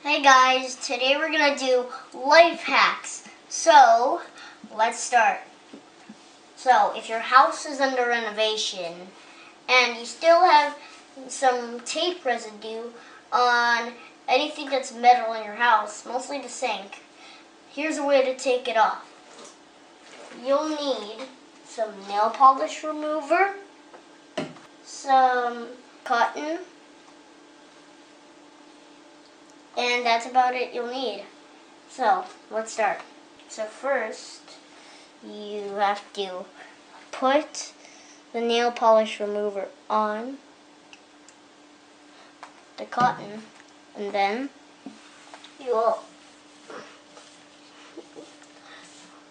Hey guys, today we're going to do life hacks. So, let's start. So, if your house is under renovation and you still have some tape residue on anything that's metal in your house, mostly the sink, here's a way to take it off. You'll need some nail polish remover, some cotton, and that's about it you'll need. So, let's start. So first, you have to put the nail polish remover on the cotton, and then you will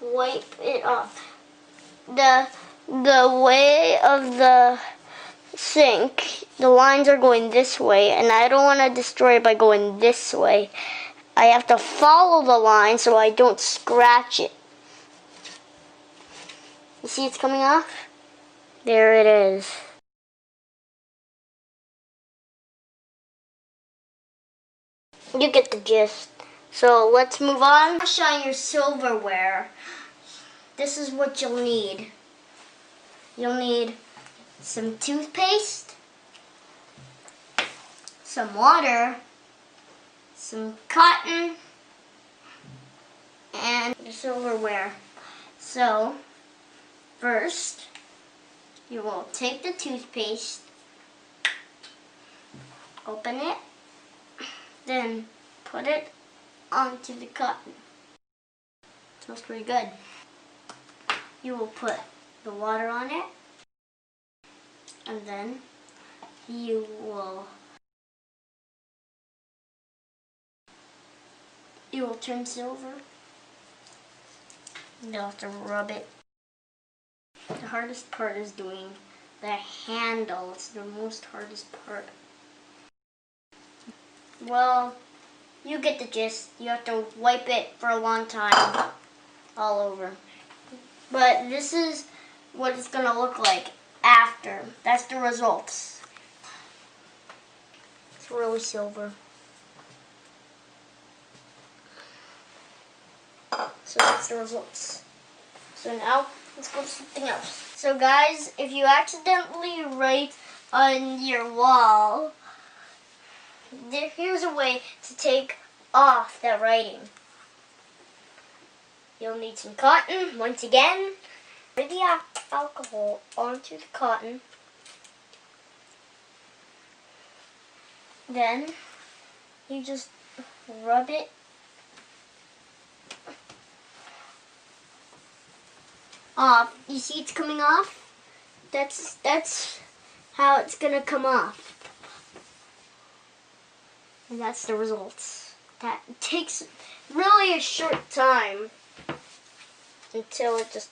wipe it off. The way of the sink, the lines are going this way, and I don't want to destroy it by going this way. I have to follow the line so I don't scratch it. You see it's coming off? There it is. You get the gist. So let's move on. Shine your silverware. This is what you'll need. You'll need some toothpaste, some water, some cotton, and the silverware. So, first, you will take the toothpaste, open it, then put it onto the cotton. Smells pretty good. You will put the water on it, and then you will turn silver. You'll have to rub it. The hardest part is doing the handle. It's the most hardest part. Well, you get the gist. You have to wipe it for a long time all over. But this is what it's going to look like after. That's the results. It's really silver. So that's the results. So now, let's go to something else. So guys, if you accidentally write on your wall, here's a way to take off that writing. You'll need some cotton, once again. Pour the alcohol onto the cotton. Then, you just rub it off. You see it's coming off? That's how it's gonna come off. And that's the results. That takes really a short time until it just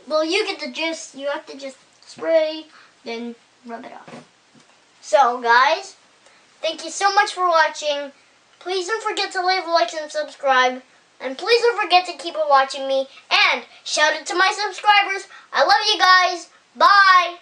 well, you get the gist. You have to just spray, then rub it off. So, guys, thank you so much for watching. Please don't forget to leave a like and subscribe. And please don't forget to keep on watching me. And shout out to my subscribers. I love you guys. Bye.